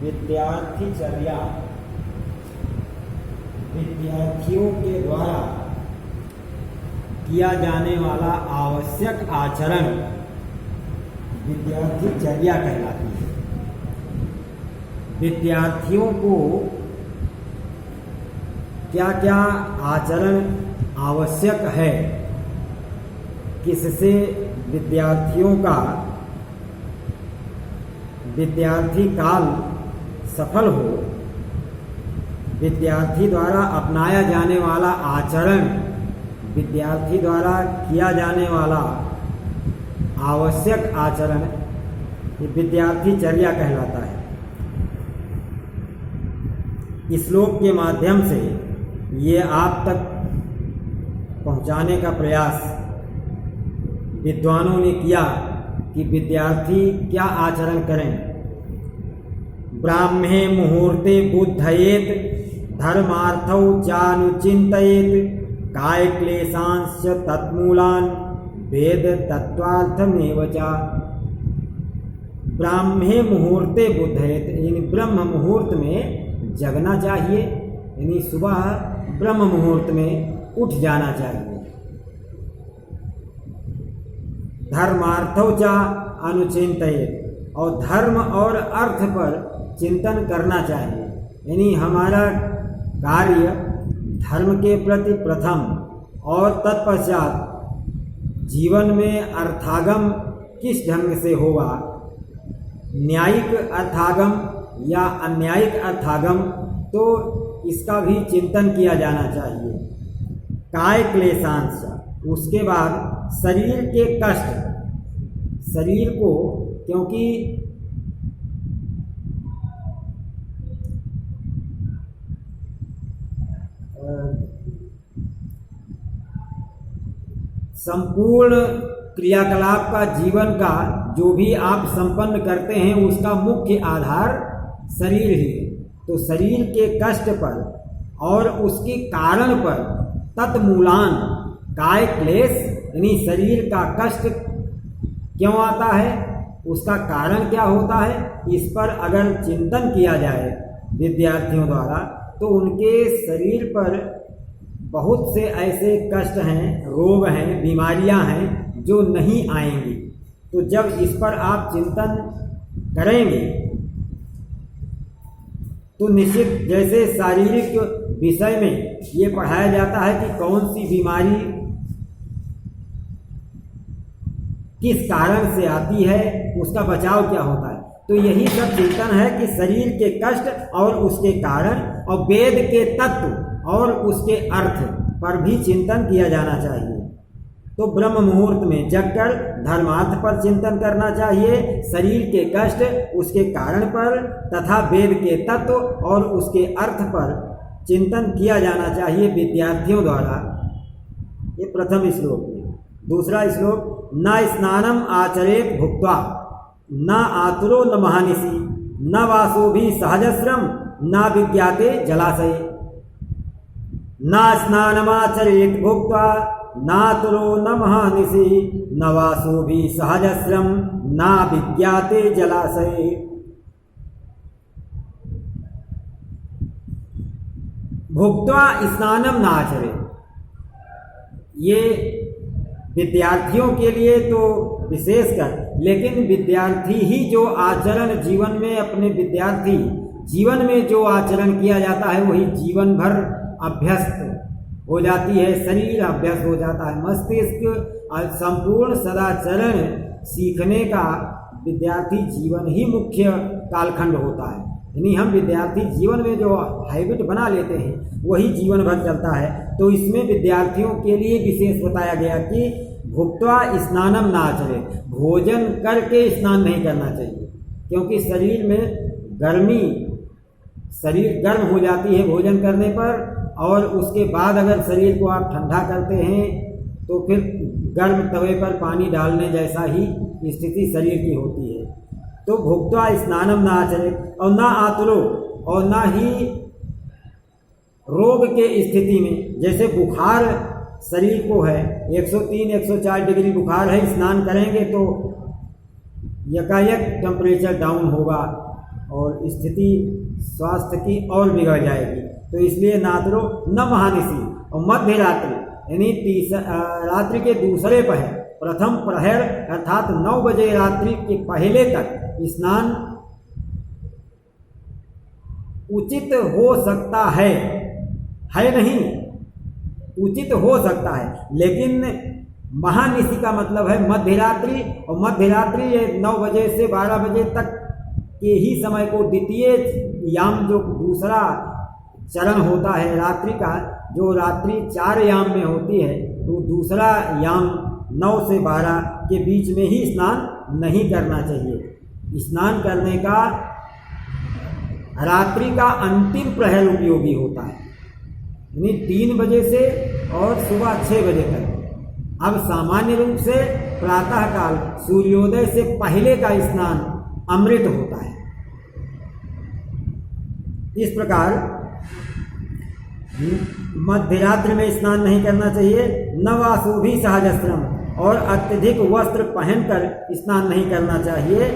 विद्यार्थीचर्या विद्यार्थियों के द्वारा किया जाने वाला आवश्यक आचरण विद्यार्थीचर्या कहलाती है। विद्यार्थियों को क्या क्या आचरण आवश्यक है, किससे विद्यार्थियों का विद्यार्थी काल सफल हो, विद्यार्थी द्वारा अपनाया जाने वाला आचरण, विद्यार्थी द्वारा किया जाने वाला आवश्यक आचरण, ये विद्यार्थीचर्या कहलाता है। इस श्लोक के माध्यम से ये आप तक पहुंचाने का प्रयास विद्वानों ने किया कि विद्यार्थी क्या आचरण करें। ब्राह्मे मुहूर्ते बुद्धयेत धर्मार्थौ चानुचिन्तयेत काय क्लेशांश्च तत्मूलान् वेद तत्त्वार्थमेव च। ब्राह्मे मुहूर्ते बुद्धयेत, यानी ब्रह्म मुहूर्त में जगना चाहिए, यानी सुबह ब्रह्म मुहूर्त में उठ जाना चाहिए। धर्मार्थौ च अनुचिन्तयेत, और धर्म और अर्थ पर चिंतन करना चाहिए, यानी हमारा कार्य धर्म के प्रति प्रथम और तत्पश्चात जीवन में अर्थागम किस ढंग से होगा, न्यायिक अर्थागम या अन्यायिक अर्थागम, तो इसका भी चिंतन किया जाना चाहिए। काय क्लेशांश, उसके बाद शरीर के कष्ट, शरीर को, क्योंकि संपूर्ण क्रियाकलाप का जीवन का जो भी आप संपन्न करते हैं उसका मुख्य आधार शरीर ही है। तो शरीर के कष्ट पर और उसके कारण पर तत्मूलान काय क्लेश, यानी शरीर का कष्ट क्यों आता है, उसका कारण क्या होता है, इस पर अगर चिंतन किया जाए विद्यार्थियों द्वारा तो उनके शरीर पर बहुत से ऐसे कष्ट हैं, रोग हैं, बीमारियां हैं जो नहीं आएंगी। तो जब इस पर आप चिंतन करेंगे तो निश्चित, जैसे शारीरिक विषय में ये पढ़ाया जाता है कि कौन सी बीमारी किस कारण से आती है, उसका बचाव क्या होता है, तो यही सब चिंतन है कि शरीर के कष्ट और उसके कारण और वेद के तत्व और उसके अर्थ पर भी चिंतन किया जाना चाहिए। तो ब्रह्म मुहूर्त में जगकर धर्मार्थ पर चिंतन करना चाहिए, शरीर के कष्ट, उसके कारण पर तथा वेद के तत्व और उसके अर्थ पर चिंतन किया जाना चाहिए विद्यार्थियों द्वारा। ये प्रथम श्लोक में। दूसरा श्लोक, न स्नानम आचरेत भुक्त्वा न आतुरो न महानिशि न वासो भी सहजश्रम न विज्ञाते जलाशय। न स्नानमाचरेत भुक्त्वा नातुरो न महानिशि न वासो भी सहजश्रम न विज्ञाते जलाशय। भुक्त्वा स्नानम न आचरेत, ये विद्यार्थियों के लिए तो विशेषकर, लेकिन विद्यार्थी ही जो आचरण जीवन में, अपने विद्यार्थी जीवन में जो आचरण किया जाता है वही जीवन भर अभ्यस्त हो जाती है, शरीर अभ्यस्त हो जाता है, मस्तिष्क संपूर्ण सदाचरण सीखने का विद्यार्थी जीवन ही मुख्य कालखंड होता है। यानी हम विद्यार्थी जीवन में जो हैबिट बना लेते हैं वही जीवन भर चलता है। तो इसमें विद्यार्थियों के लिए विशेष बताया गया कि भुक्त्वा स्नानम न आचरेत, भोजन करके स्नान नहीं करना चाहिए, क्योंकि शरीर में गर्मी, शरीर गर्म हो जाती है भोजन करने पर, और उसके बाद अगर शरीर को आप ठंडा करते हैं तो फिर गर्म तवे पर पानी डालने जैसा ही स्थिति शरीर की होती है। तो भुक्त्वा स्नानम न आचरेत, और न आतुरो, और न ही रोग के स्थिति में, जैसे बुखार शरीर को है, 103-104 डिग्री बुखार है, स्नान करेंगे तो यकायक टेम्परेचर डाउन होगा, और स्थिति स्वास्थ्य की और बिगड़ जाएगी। तो इसलिए नादरो न महानिशी और मध्य रात्रि यानी रात्रि के दूसरे पहर प्रथम प्रहर अर्थात 9 बजे रात्रि के पहले तक स्नान उचित हो सकता है नहीं, उचित हो सकता है, लेकिन महानिशी का मतलब है मध्य रात्रि, और मध्य रात्रि ये 9 बजे से 12 बजे तक के ही समय को द्वितीय याम जो दूसरा चरण होता है रात्रि का, जो रात्रि 4 याम में होती है, तो दूसरा याम 9 से 12 के बीच में ही स्नान नहीं करना चाहिए। स्नान करने का रात्रि का अंतिम प्रहर उपयोगी होता है, यानी 3 बजे से और सुबह 6 बजे तक। अब सामान्य रूप से प्रातःकाल सूर्योदय से पहले का स्नान अमृत होता है। इस प्रकार मध्यरात्रि में स्नान नहीं करना चाहिए। नवाशोभी सहजस्त्रम, और अत्यधिक वस्त्र पहनकर स्नान नहीं करना चाहिए।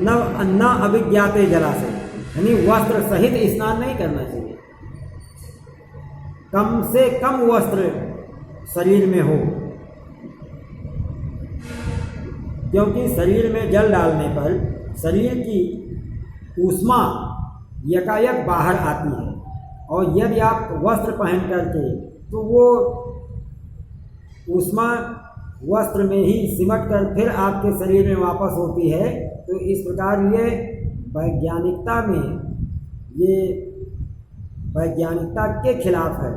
न अभिज्ञाते जलाशय, यानी वस्त्र सहित स्नान नहीं करना चाहिए। कम से कम वस्त्र शरीर में हो, क्योंकि शरीर में जल डालने पर शरीर की ऊष्मा यकायक बाहर आती है, और यदि आप वस्त्र पहन करके तो वो ऊष्मा वस्त्र में ही सिमट कर फिर आपके शरीर में वापस होती है। तो इस प्रकार ये वैज्ञानिकता में, ये वैज्ञानिकता के खिलाफ है।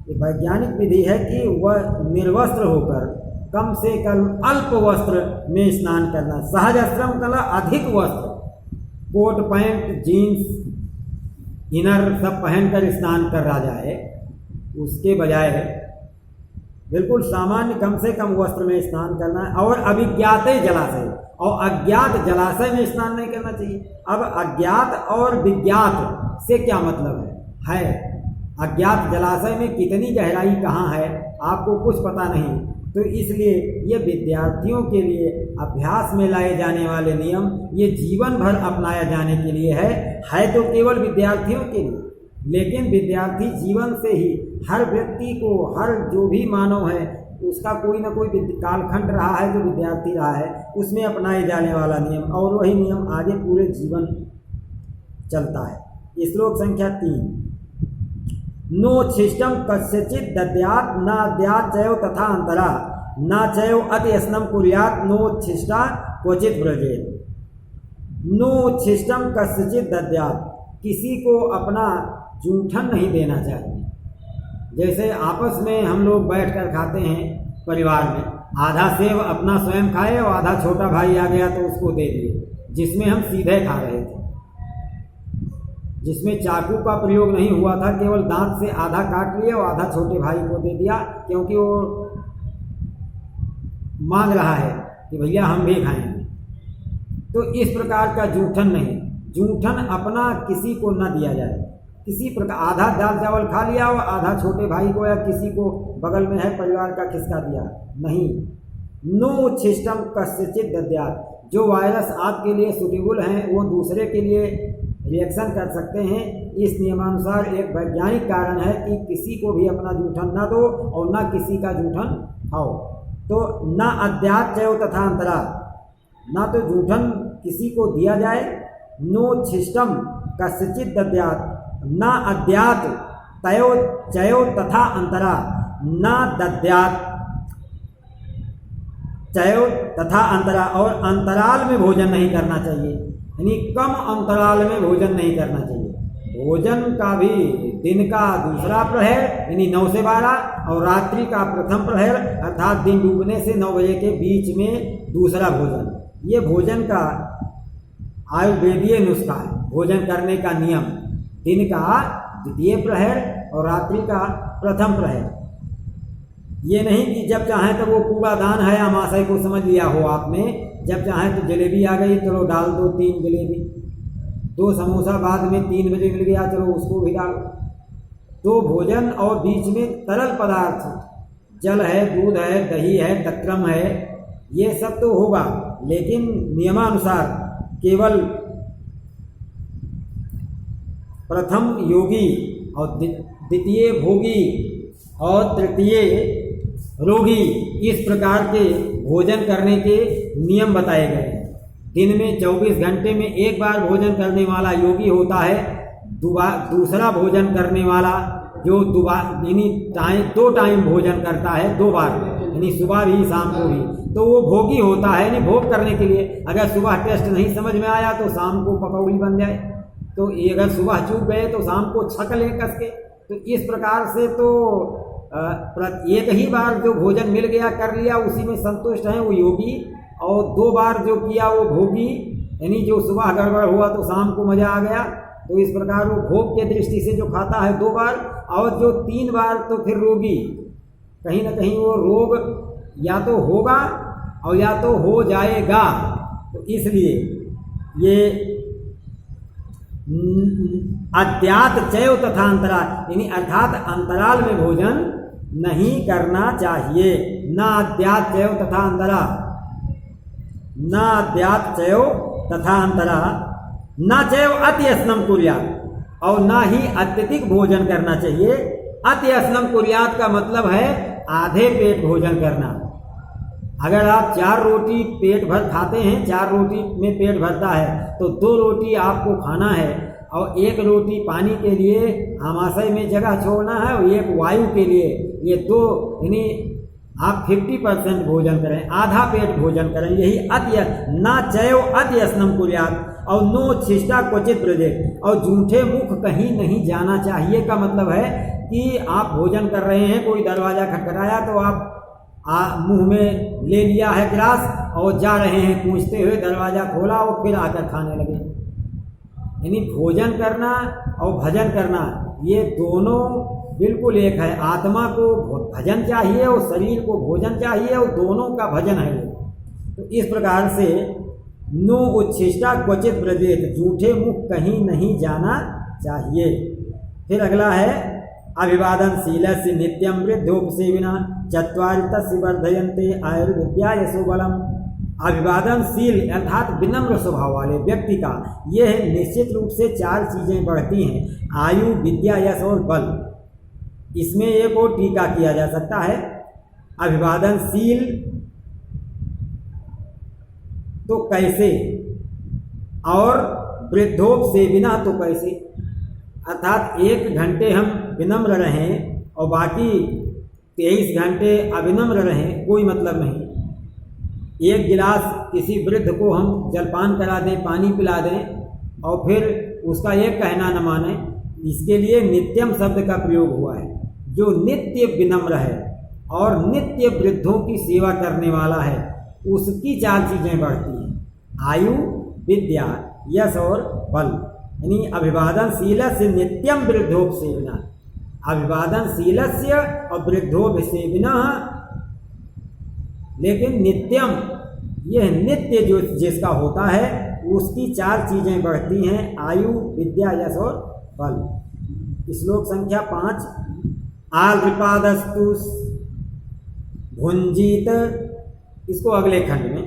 ये वैज्ञानिक विधि है कि वह निर्वस्त्र होकर कम से कम अल्प वस्त्र में स्नान करना। सहजस्त्रम कला अधिक वस्त्र, कोट पैंट जीन्स इनर सब पहनकर स्नान करा जाए, उसके बजाय बिल्कुल सामान्य कम से कम वस्त्र में स्नान करना है। और अभिज्ञात जलाशय और अज्ञात जलाशय में स्नान नहीं करना चाहिए। अब अज्ञात और विज्ञात से क्या मतलब है अज्ञात जलाशय में कितनी गहराई कहाँ है आपको कुछ पता नहीं, तो इसलिए ये विद्यार्थियों के लिए अभ्यास में लाए जाने वाले नियम ये जीवन भर अपनाया जाने के लिए है तो केवल विद्यार्थियों के लिए, लेकिन विद्यार्थी जीवन से ही हर व्यक्ति को, हर जो भी मानव है उसका कोई ना कोई कालखंड रहा है जो विद्यार्थी रहा है, उसमें अपनाए जाने वाला नियम, और वही नियम आगे पूरे जीवन चलता है। श्लोक संख्या 3, नोच्छिष्टम कस्यचित् दद्यात् नाद्यात् चैव तथा अंतरा न चैव अति स्नम कुर्यात् नोच्छिष्टा क्वचित् व्रजेत्। नोच्छिष्टम कस्यचित् दद्यात्, किसी को अपना जूठन नहीं देना चाहिए। जैसे आपस में हम लोग बैठ कर खाते हैं परिवार में, आधा सेव अपना स्वयं खाए और आधा छोटा भाई आ गया तो उसको दे दिए, जिसमें हम सीधे खा रहे थे, जिसमें चाकू का प्रयोग नहीं हुआ था, केवल दांत से आधा काट लिया और आधा छोटे भाई को दे दिया, क्योंकि वो मांग रहा है कि भैया हम भी खाएंगे। तो इस प्रकार का जूठन नहीं, जूठन अपना किसी को न दिया जाए। किसी प्रकार आधा दाल चावल खा लिया और आधा छोटे भाई को या किसी को बगल में है परिवार का खिसका दिया, नहीं। नोच्छिष्टम कस्यचित् दद्यात्, जो वायरस आपके लिए सुटेबल हैं वो दूसरे के लिए रिएक्शन कर सकते हैं। इस नियमानुसार एक वैज्ञानिक कारण है कि किसी को भी अपना जूठन न दो और न किसी का जूठन खाओ। तो न अद्यात् चैव तथा अंतरा, ना तो जूठन किसी को दिया जाए। नोच्छिष्टम कस्यचित् दद्यात् न अद्यात् चैव तथा अंतरा न दद्यात् चैव तथा अंतरा, और अंतराल में भोजन नहीं करना चाहिए, यानी कम अंतराल में भोजन नहीं करना चाहिए। भोजन का भी दिन का दूसरा प्रहर यानी 9 से 12 और रात्रि का प्रथम प्रहर अर्थात दिन डूबने से 9 बजे के बीच में दूसरा भोजन, ये भोजन का आयुर्वेदीय नुस्खा है। भोजन करने का नियम दिन का द्वितीय प्रहर और रात्रि का प्रथम प्रहर। ये नहीं कि जब चाहें तो वो कूड़ादान है अमाशय को समझ लिया हो आपने, जब चाहें तो जलेबी आ गई चलो डाल दो 3 जलेबी, 2 समोसा बाद में 3 बजे मिल गया चलो उसको भी डालो। तो भोजन और बीच में तरल पदार्थ, जल है, दूध है, दही है, तक्रम है, ये सब तो होगा, लेकिन नियमानुसार केवल प्रथम योगी और द्वितीय भोगी और तृतीय रोगी, इस प्रकार के भोजन करने के नियम बताए गए हैं। दिन में 24 घंटे में एक बार भोजन करने वाला योगी होता है। दूसरा भोजन करने वाला जो यानी दो टाइम भोजन करता है, 2 बार, यानी सुबह भी शाम को भी, तो वो भोगी होता है। यानी भोग करने के लिए अगर सुबह टेस्ट नहीं समझ में आया तो शाम को पकौड़ी बन जाए, तो अगर सुबह चूक गए तो शाम को छक लें कस के। तो इस प्रकार से तो एक ही बार जो भोजन मिल गया कर लिया उसी में संतुष्ट हैं वो योगी, और 2 बार जो किया वो भोगी, यानी जो सुबह गड़बड़ हुआ तो शाम को मज़ा आ गया। तो इस प्रकार वो भोग के दृष्टि से जो खाता है 2 बार, और जो 3 बार तो फिर रोगी, कहीं ना कहीं वो रोग या तो होगा और या तो हो जाएगा। तो इसलिए ये अद्यात चैव तथा अंतराल, यानी अर्थात अंतराल में भोजन नहीं करना चाहिए। न अद्यात चैव तथा अंतराल, न अद्यात चैव तथा अंतराल, न चैव अति स्नम कुर्यात्, और न ही अत्यधिक भोजन करना चाहिए। अति स्नम कुर्यात् का मतलब है आधे पेट भोजन करना। अगर आप 4 रोटी पेट भर खाते हैं, 4 रोटी में पेट भरता है, तो 2 रोटी आपको खाना है और 1 रोटी पानी के लिए आमाशय में जगह छोड़ना है और 1 वायु के लिए। ये 2, यानी आप 50% भोजन करें, आधा पेट भोजन करें, यही अति न चैव अति स्नम कुर्यात्। और नो छिष्टा क्वचित ब्रजेत, और झूठे मुख कहीं नहीं जाना चाहिए का मतलब है कि आप भोजन कर रहे हैं, कोई दरवाज़ा खटखटाया तो आप मुंह में ले लिया है गिलास और जा रहे हैं पूछते हुए, दरवाज़ा खोला और फिर आकर खाने लगे। यानी भोजन करना और भजन करना ये दोनों बिल्कुल एक है। आत्मा को भजन चाहिए और शरीर को भोजन चाहिए, और दोनों का भजन है ये। तो इस प्रकार से नो उच्छिष्टा क्वचित ब्रजेत, झूठे मुख कहीं नहीं जाना चाहिए। फिर अगला है अभिवादनशीलस्य नित्यं वृद्धोपसेविनः चत्वारि तस्य वर्धयन्ते आयुर्विद्या यशो बलम। अभिवादनशील अर्थात विनम्र स्वभाव वाले व्यक्ति का यह निश्चित रूप से 4 चीज़ें बढ़ती हैं, आयु, विद्या, यश और बल। इसमें एक और टीका किया जा सकता है, अभिवादनशील तो कैसे, और वृद्धोपसेविनः तो कैसे। अर्थात 1 घंटे हम विनम्र रहें और बाकी 23 घंटे अविनम्र रहें, कोई मतलब नहीं। 1 गिलास किसी वृद्ध को हम जलपान करा दें, पानी पिला दें और फिर उसका एक कहना न माने, इसके लिए नित्यम शब्द का प्रयोग हुआ है। जो नित्य विनम्र है और नित्य वृद्धों की सेवा करने वाला है, उसकी 4 चीज़ें बढ़ती हैं, आयु, विद्या, यश और बल। यानी अभिवादनशीलस्य नित्यम वृद्धोपसेविनः, अभिवादनशीलस्य और वृद्धोपसेविनः, लेकिन नित्यम, यह नित्य जो जिसका होता है उसकी 4 चीज़ें बढ़ती हैं, आयु, विद्या, यश और बल। श्लोक संख्या 5, आलृपादस्तु भुंजीत, इसको अगले खंड में